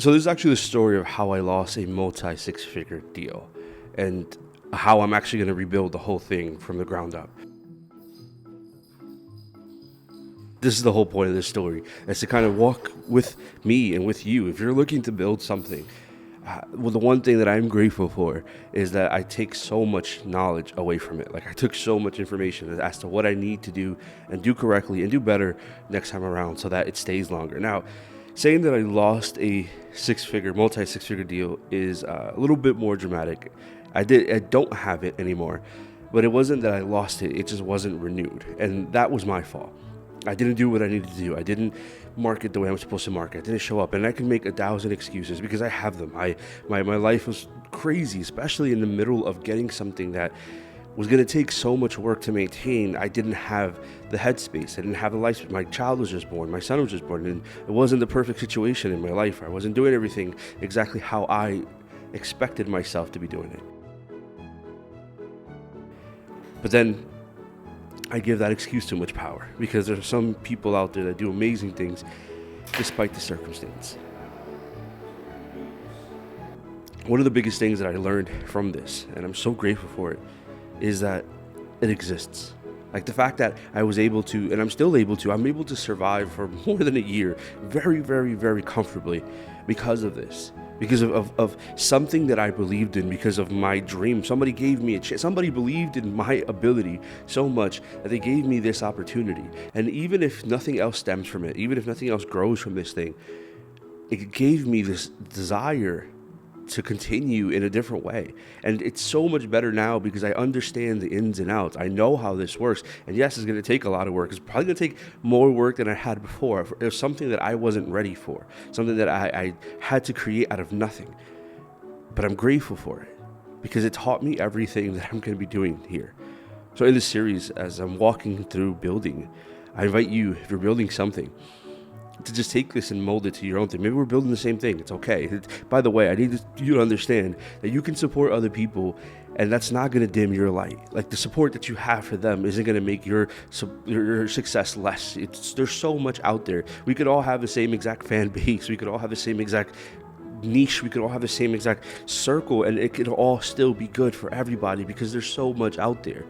So this is actually the story of how I lost a multi six figure deal and how I'm actually going to rebuild the whole thing from the ground up. This is the whole point of this story, is to kind of walk with me and with you. If you're looking to build something, well, the one thing that I'm grateful for is that I take so much knowledge away from it. Like, I took so much information as to what I need to do and do correctly and do better next time around so that it stays longer. Now, saying that I lost a multi six figure deal is a little bit more dramatic. I don't have it anymore, but it wasn't that I lost it. It just wasn't renewed. And that was my fault. I didn't do what I needed to do. I didn't market the way I'm supposed to market. I didn't show up, and I can make 1,000 excuses because I have them. My life was crazy, especially in the middle of getting something that was going to take so much work to maintain. I didn't have the headspace. I didn't have the life. My child was just born. My son was just born, and it wasn't the perfect situation in my life. I wasn't doing everything exactly how I expected myself to be doing it. But then I give that excuse too much power, because there's some people out there that do amazing things despite the circumstance. One of the biggest things that I learned from this, and I'm so grateful for it, is that it exists. Like, the fact that I was able to, and I'm still able to, I'm able to survive for more than a year very, very, very comfortably because of this. Because of something that I believed in, because of my dream. Somebody gave me a chance. Somebody believed in my ability so much that they gave me this opportunity. And even if nothing else stems from it, even if nothing else grows from this thing, it gave me this desire to continue in a different way. And it's so much better now because I understand the ins and outs. I know how this works. And yes, it's going to take a lot of work. It's probably going to take more work than I had before. It was something that I wasn't ready for, something that I had to create out of nothing. But I'm grateful for it because it taught me everything that I'm going to be doing here. So in this series, as I'm walking through building, I invite you, if you're building something, to just take this and mold it to your own thing. Maybe we're building the same thing. It's okay. By the way, I need you to understand that you can support other people, and that's not going to dim your light. Like, the support that you have for them isn't going to make your success less. There's so much out there. We could all have the same exact fan base. We could all have the same exact niche. We could all have the same exact circle, and it could all still be good for everybody because there's so much out there.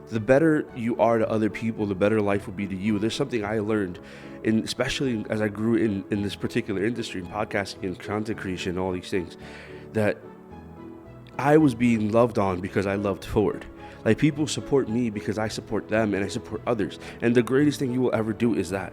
The better you are to other people, the better life will be to you. There's something I learned, especially as I grew in this particular industry, in podcasting and content creation and all these things, that I was being loved on because I loved forward. Like, people support me because I support them and I support others. And the greatest thing you will ever do is that.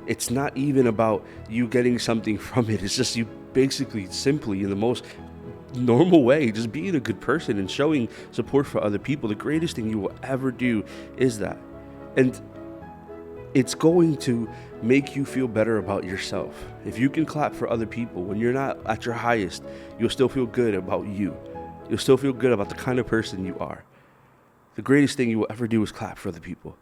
It's not even about you getting something from it. It's just you basically, simply, in the most normal way, just being a good person and showing support for other people. The greatest thing you will ever do is that. And it's going to make you feel better about yourself. If you can clap for other people when you're not at your highest, you'll still feel good about you. You'll still feel good about the kind of person you are. The greatest thing you will ever do is clap for other people.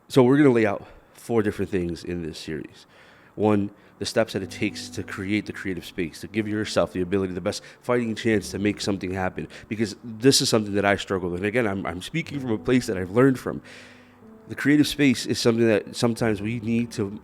So we're going to lay out 4 different things in this series. 1, the steps that it takes to create the creative space, to give yourself the ability, the best fighting chance to make something happen. Because this is something that I struggle with. And again, I'm speaking from a place that I've learned from. The creative space is something that sometimes we need to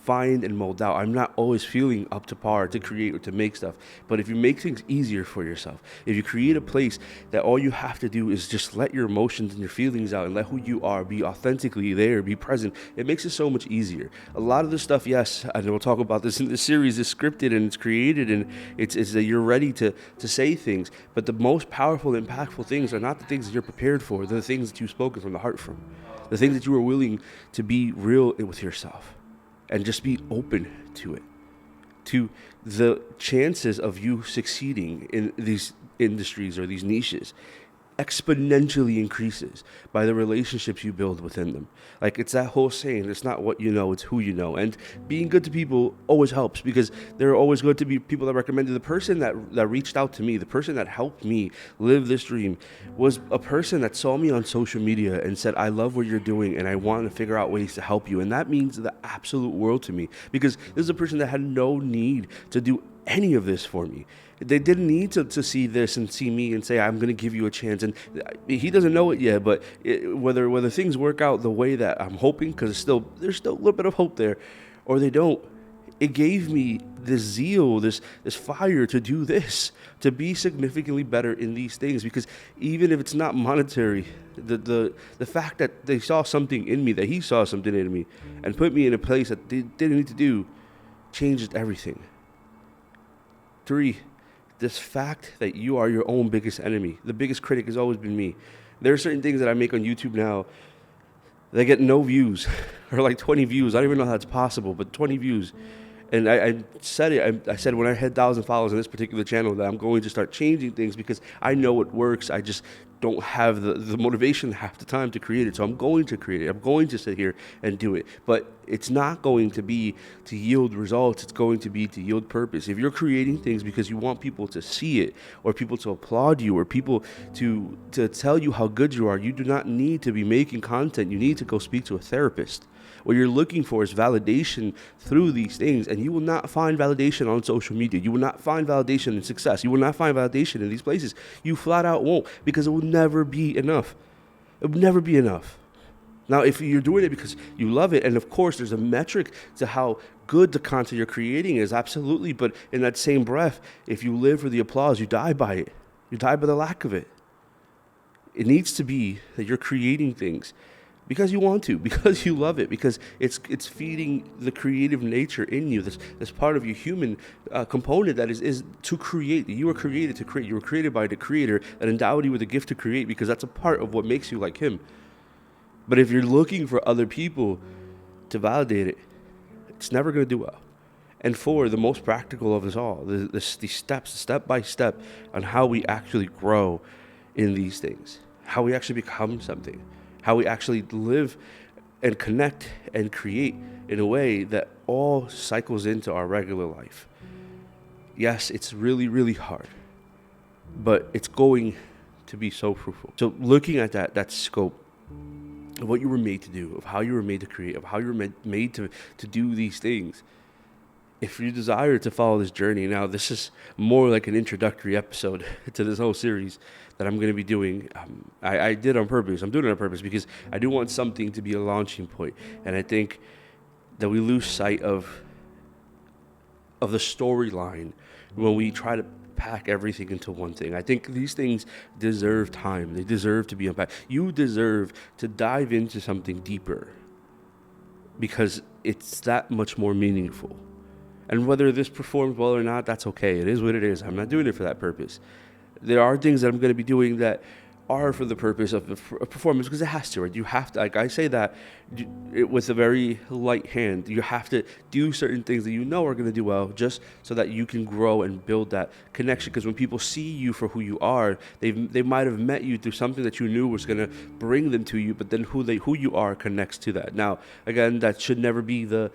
find and mold out. I'm not always feeling up to par to create or to make stuff. But if you make things easier for yourself, if you create a place that all you have to do is just let your emotions and your feelings out and let who you are be authentically there, be present, it makes it so much easier. A lot of the stuff, yes, and we'll talk about this in this series, is scripted and it's created and it's that you're ready to say things. But the most powerful, impactful things are not the things that you're prepared for. They're the things that you've spoken from the heart from. The things that you are willing to be real with yourself. And just be open to it, to the chances of you succeeding in these industries or these niches exponentially increases by the relationships you build within them. Like, it's that whole saying, it's not what you know, it's who you know. And being good to people always helps, because there are always going to be people that recommend you. The person that reached out to me, the person that helped me live this dream, was a person that saw me on social media and said, I love what you're doing and I want to figure out ways to help you. And that means the absolute world to me, because this is a person that had no need to do any of this for me. They didn't need to see this and see me and say, I'm going to give you a chance. And he doesn't know it yet, but whether things work out the way that I'm hoping, because there's still a little bit of hope there, or they don't, it gave me this zeal, this fire to do this, to be significantly better in these things. Because even if it's not monetary, the fact that they saw something in me, that he saw something in me, and put me in a place that they didn't need to do, changed everything. 3, this fact that you are your own biggest enemy. The biggest critic has always been me. There are certain things that I make on YouTube now that get no views, or like 20 views. I don't even know how that's possible, but 20 views. And I said it. I said when I had 1,000 followers on this particular channel that I'm going to start changing things because I know it works. I just don't have the motivation half the time to create it. So I'm going to create it. I'm going to sit here and do it. But it's not going to be to yield results. It's going to be to yield purpose. If you're creating things because you want people to see it, or people to applaud you, or people to tell you how good you are, you do not need to be making content. You need to go speak to a therapist. What you're looking for is validation through these things, and you will not find validation on social media. You will not find validation in success. You will not find validation in these places. You flat out won't, because it will never be enough. It will never be enough. Now, if you're doing it because you love it, and of course there's a metric to how good the content you're creating is, absolutely, but in that same breath, if you live for the applause, you die by it. You die by the lack of it. It needs to be that you're creating things because you want to, because you love it, because it's feeding the creative nature in you, this part of your human component that is to create. You were created to create. You were created by the Creator that endowed you with the gift to create, because that's a part of what makes you like Him. But if you're looking for other people to validate it, it's never going to do well. And 4, the most practical of us all, the steps, step by step, on how we actually grow in these things, how we actually become something, how we actually live and connect and create in a way that all cycles into our regular life. Yes, it's really, really hard, but it's going to be so fruitful. So looking at that scope of what you were made to do, of how you were made to create, of how you were made to do these things, if you desire to follow this journey, now this is more like an introductory episode to this whole series that I'm going to be doing. I did on purpose. I'm doing it on purpose because I do want something to be a launching point. And I think that we lose sight of the storyline when we try to pack everything into one thing. I think these things deserve time. They deserve to be unpacked. You deserve to dive into something deeper because it's that much more meaningful. And whether this performs well or not, that's okay. It is what it is. I'm not doing it for that purpose. There are things that I'm going to be doing that are for the purpose of performance, because it has to, right? You have to, like I say that with a very light hand, you have to do certain things that you know are going to do well just so that you can grow and build that connection. Because when people see you for who you are, they might have met you through something that you knew was going to bring them to you, but then who you are connects to that. Now, again, that should never be the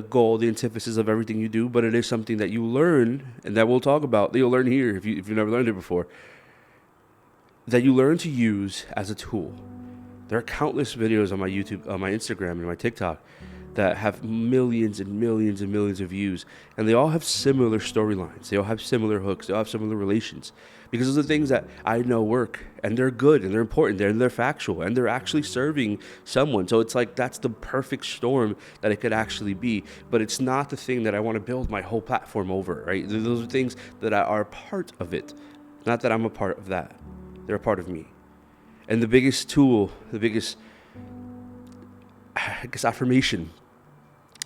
goal, the antithesis of everything you do, but it is something that you learn, and that we'll talk about, that you'll learn here if you've never learned it before, that you learn to use as a tool. There are countless videos on my YouTube, on my Instagram, and my TikTok that have millions and millions and millions of views, and they all have similar storylines. They all have similar hooks. They all have similar relations, because those are the things that I know work, and they're good, and they're important, and they're factual, and they're actually serving someone. So it's like that's the perfect storm that it could actually be, but it's not the thing that I want to build my whole platform over, right? Those are things that are part of it, not that I'm a part of that. They're a part of me. And the biggest tool, the biggest, affirmation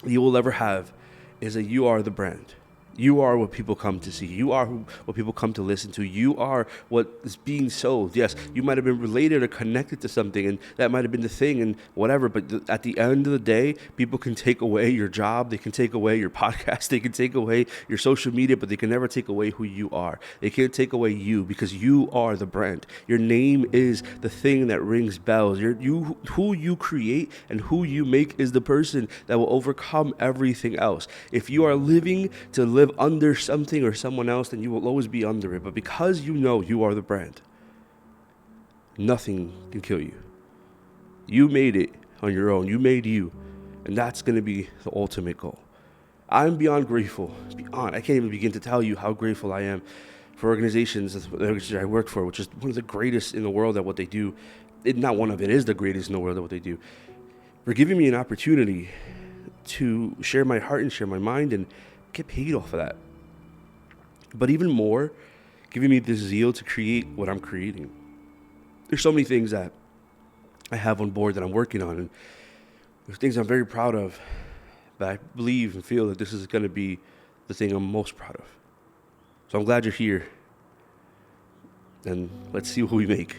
you will ever have is that you are the brand. You are what people come to see. You are what people come to listen to. You are what is being sold. Yes, you might have been related or connected to something, and that might have been the thing and whatever, but at the end of the day, people can take away your job. They can take away your podcast. They can take away your social media, but they can never take away who you are. They can't take away you, because you are the brand. Your name is the thing that rings bells. Who you create and who you make is the person that will overcome everything else. If you are living to live under something or someone else, then you will always be under it. But because you know you are the brand, nothing can kill you. You made it on your own. You made you. And that's going to be the ultimate goal. I'm beyond grateful. I can't even begin to tell you how grateful I am for organizations that I work for, which is one of the greatest in the world at what they do. Not one of it is the greatest in the world at what they do. For giving me an opportunity to share my heart and share my mind and get paid off of that. But even more, giving me this zeal to create what I'm creating. There's so many things that I have on board that I'm working on, and there's things I'm very proud of, but I believe and feel that this is going to be the thing I'm most proud of. So I'm glad you're here, and let's see what we make.